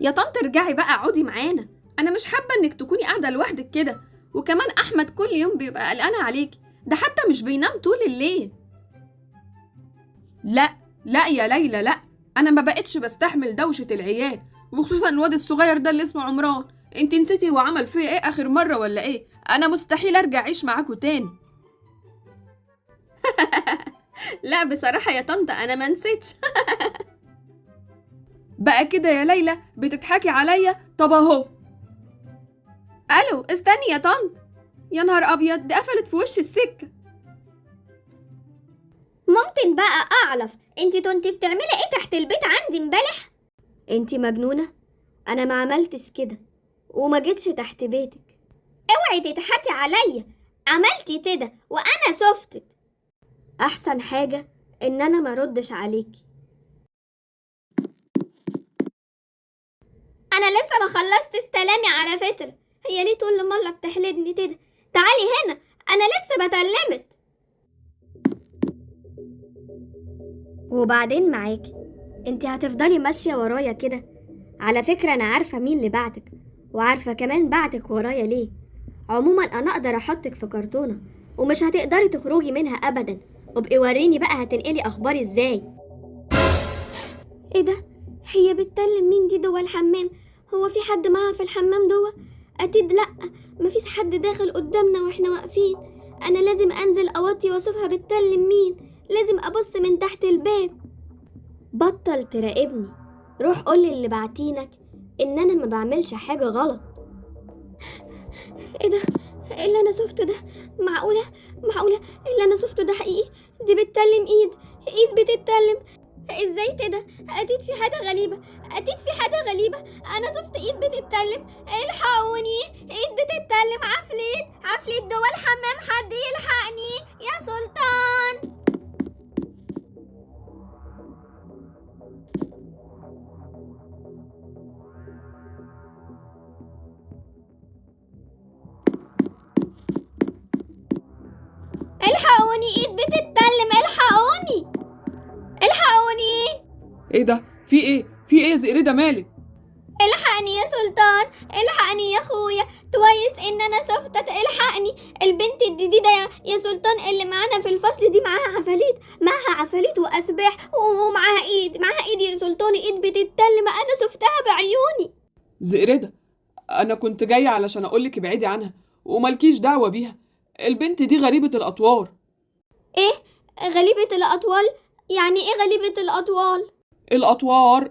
يا طنط ارجعي بقى اقعدي معانا، انا مش حابه انك تكوني قاعده لوحدك كده، وكمان احمد كل يوم بيبقى قلقان عليكي، ده حتى مش بينام طول الليل. لا لا يا ليلى لا، انا ما بقتش بستحمل دوشه العيال، وخصوصا الواد الصغير ده اللي اسمه عمران. انت نسيتي هو عمل فيا ايه اخر مره ولا ايه؟ انا مستحيل ارجع اعيش معاكوا تاني. لا بصراحه يا طنط انا ما نسيتش. بقى كده يا ليلى بتضحكي عليا؟ طب اهو. الو استني يا طنط، يا نهار ابيض دي قفلت في وش السكه. ممكن بقى اعرف انتي كنتي بتعملي ايه تحت البيت عندي امبارح؟ انتي مجنونة؟ انا ما عملتش كده وما جيتش تحت بيتك. اوعي تضحكي عليا، عملتي كده وانا سفتت. احسن حاجة ان انا ما ردش عليكي. انا لسه ما خلصت استلامي على فكرة. هي ليه كل مرة بتحلدني كده؟ تعالي هنا، انا لسه بتلمت. وبعدين معاكي، انتي هتفضلي ماشية ورايا كده؟ على فكرة انا عارفة مين اللي بعتك، وعارفة كمان بعتك ورايا ليه. عموما انا اقدر احطك في كرتونة ومش هتقدري تخرجي منها ابدا، وابقي وريني بقى هتنقلي اخباري ازاي. ايه ده؟ هي بتكلم مين دي جوه الحمام؟ هو في حد معاها في الحمام جوه؟ اكيد لا، مفيش حد داخل قدامنا واحنا واقفين. انا لازم انزل اوطي واشوفها بتكلم مين، لازم ابص من تحت الباب. بطل تراقبني، روح قولي اللي بعتينك ان انا ما بعملش حاجة غلط. ايه ده؟ ايه اللي انا شفته ده؟ معقولة؟ معقولة اللي انا شفته ده حقيقي؟ دي بتكلم ايد بتتكلم. ازاي كده؟ اكيد في حاجة غريبة، اكيد في حاجة غريبة. انا شفت ايد بتتكلم. الحقوني، ايد بتتكلم. عفليت جوه الحمام، حد يلحقني يا سلطان. الحقوني، ايد بتتكلم. الحقوني. ايه ده؟ في ايه يا زئرده مالك؟ الحقني يا سلطان، الحقني يا اخويا، كويس ان انا شفتك. الحقني، البنت الجديده يا سلطان اللي معانا في الفصل دي معاها عفاريت واسباح، ومعاها ايد يا سلطان، ايد بتتكلم. انا شفتها بعيوني. زئرده، انا كنت جايه علشان اقولك ابعدي عنها وملكيش دعوه بيها، البنت دي غريبه الاطوار. ايه غريبه الاطوال؟ يعني ايه غريبه الاطوال؟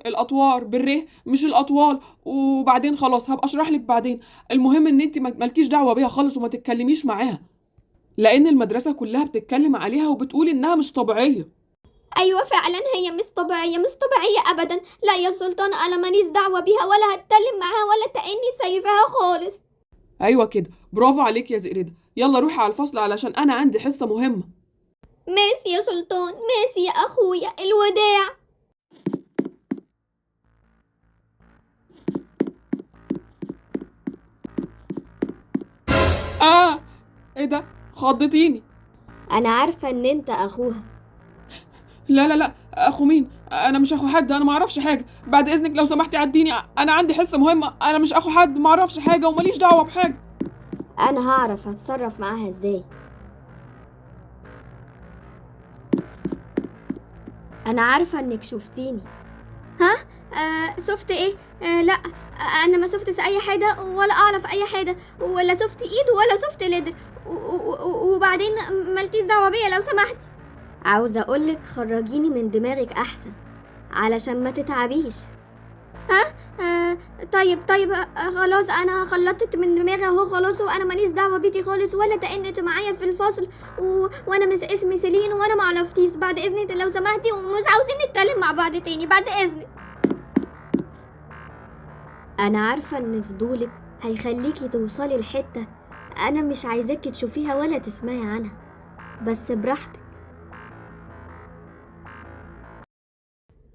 الاطوار بالره مش الاطوال. وبعدين خلاص هبقى اشرح لك بعدين. المهم ان انت مالكيش دعوه بيها خالص وما تتكلميش معاها، لان المدرسه كلها بتتكلم عليها وبتقول انها مش طبيعيه. ايوه فعلا هي مش طبيعيه، مش طبيعيه ابدا. لا يا سلطان، انا ماليش دعوه بيها ولا هتكلم معاها ولا كاني سايفاها خالص. ايوه كده، برافو عليك يا زئرده. يلا روحي على الفصل علشان انا عندي حصه مهمه. ماشي يا سلطان، ماشي يا اخويا، الوداع. اه، ايه ده؟ خضتيني. انا عارفه ان انت اخوها. لا لا لا، اخو مين؟ انا مش اخو حد، انا ما اعرفش حاجه. بعد اذنك لو سمحتي عديني، انا عندي حصه مهمه، انا مش اخو حد، ما اعرفش حاجه وماليش دعوه بحاجه. انا هعرف هتصرف معاها ازاي. انا عارفه انك شفتيني. ها؟ شفت ايه؟ لا، انا ما شفتش اي حاجه ولا اعرف اي حاجه، ولا شفت ايد ولا شفت لدر. وبعدين مالكيش دعوه بيا لو سمحتي. عاوزه اقولك خرجيني من دماغك احسن علشان ما تتعبيش. ها؟ طيب، خلاص انا خلطت من دماغي اهو خلاص، وانا ماليش دعوه بيكي خالص ولا تأنت معايا في الفصل. وانا مش اسمي سيلين وانا معرفتيش. بعد اذنك لو سمحتي، ومش عاوزين نتكلم مع بعض تاني بعد اذنك. انا عارفه ان فضولك هيخليكي توصلي لحته انا مش عايزاكي تشوفيها ولا تسمعي عنها، بس براحتك.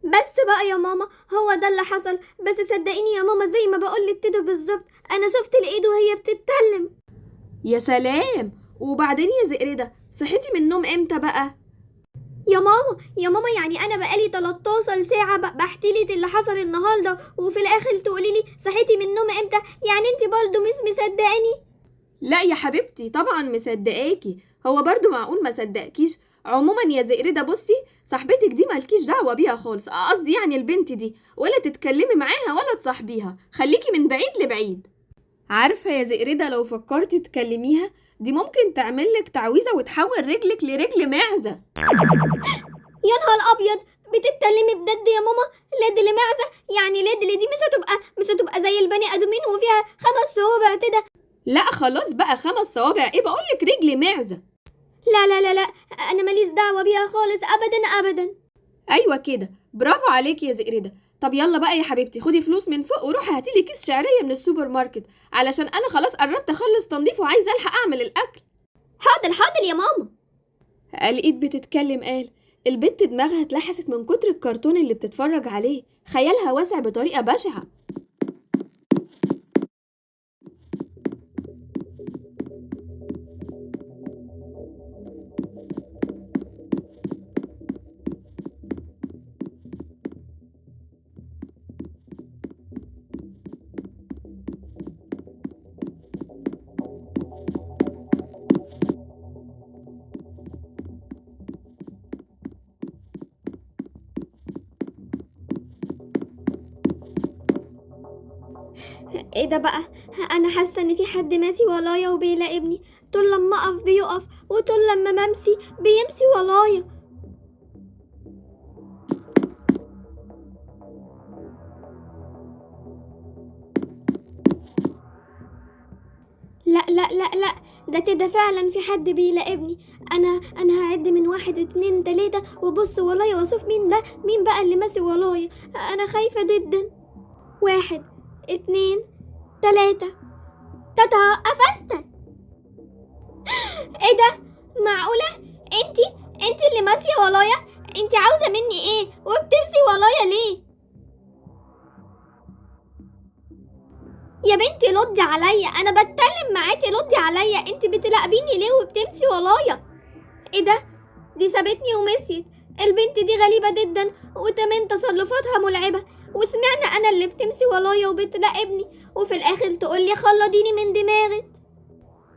بس بقى يا ماما، هو ده اللي حصل. بس صدقيني يا ماما، زي ما بقولك كده بالظبط، انا شفت الايد وهي بتتكلم. يا سلام! وبعدين يا زئرده، صحيتي من النوم امتى بقى؟ يا ماما يا ماما، يعني انا بقالي 13 ساعة بحكيلك اللي حصل النهارده، وفي الاخر تقولي لي صحيتي من النوم امتى؟ يعني انت برضه مش مصدقاني؟ لا يا حبيبتي، طبعا مصدقاكي. هو برضو معقول ما صدقكيش؟ عموما يا زئردة بصي، صاحبتك دي مالكيش دعوة بيها خالص، قصدي يعني البنت دي، ولا تتكلمي معاها ولا تصاحبيها، خليكي من بعيد لبعيد. عارفة يا زئردة، لو فكرتي تكلميها دي ممكن تعملك تعويذة وتحول رجلك لرجل معزة. يا نهار ابيض، بتتكلمي بجد يا ماما؟ لدل معزة؟ يعني لدل دي مش هتبقى زي البني ادمين وفيها 5 صوابع كده؟ لا خلاص بقى، 5 صوابع ايه، بقولك رجل معزة. لا لا لا لا، انا ماليش دعوة بيها خالص، ابدا ابدا. ايوه كده، برافو عليكي يا زئردة. طب يلا بقى يا حبيبتي، خدي فلوس من فوق وروحي هاتيلي كيس شعرية من السوبر ماركت، علشان انا خلاص قربت اخلص تنظيف وعايزة الحق اعمل الاكل. حاضر حاضر يا ماما. لقيت بتتكلم قال. البت دماغها اتلحست من كتر الكرتون اللي بتتفرج عليه، خيالها واسع بطريقة بشعة. ايه ده بقى؟ انا حاسه ان في حد ماشي ورايا وبيراقبني، طول لما اقف بيقف، وطول لما بمشي بيمشي ورايا. لا لا لا لا، ده كده فعلا في حد بيراقبني. انا هعد من 1 2 3 وابص ورايا واشوف مين بقى اللي ماشي ورايا. انا خايفه جدا. 1 2 3. تاتا قفزت. ايه ده؟ معقوله انتي اللي ماشيه ورايا؟ انتي عاوزه مني ايه وبتمشي ورايا ليه؟ يا بنتي ردي عليا، انا بتكلم معاكي، ردي عليا، انتي بتراقبيني ليه وبتمشي ورايا؟ ايه ده؟ دي سابتني ومشيت. البنت دي غريبه جدا، وكمان تصرفاتها ملعبه، وسمعنا انا اللي بتمشي ورايا وبتراقبني، وفي الاخر تقولي خلصيني من دماغي.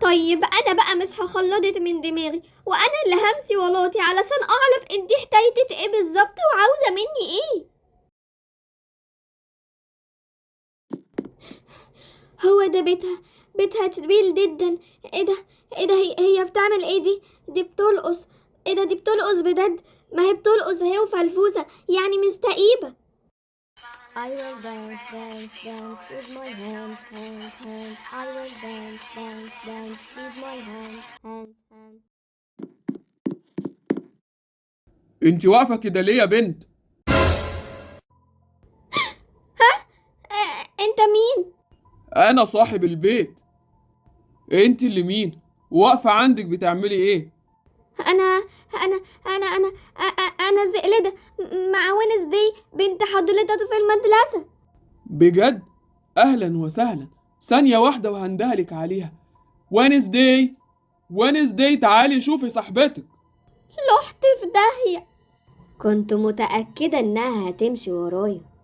طيب انا بقى مش هخلصك من دماغي، وانا اللي همشي وراكي علشان اعرف انتي حكايتك ايه بالظبط وعاوزه مني ايه. هو ده بيتها طويل جدا. ايه ده هي بتعمل ايه دي بترقص. ايه ده، دي بترقص بجد؟ ما هي بترقص اهي وفلفوسه، يعني مستقيبه. I will dance, dance, dance with my hands, hands, hands. I will dance, dance, dance with my hands, hands, hands. انت واقفة كده ليه يا بنت؟ انت مين؟ انا صاحب البيت. انت اللي مين؟ واقفة عندك بتعملي ايه؟ انا انا زقلده مع ونس بنت حضرتك في المدرسه. بجد؟ اهلا وسهلا، ثانية واحدة وهندهلك عليها. وينزداي، وينزداي تعالي شوفي صاحبتك. رحت في داهيه. كنت متاكده انها هتمشي ورايا.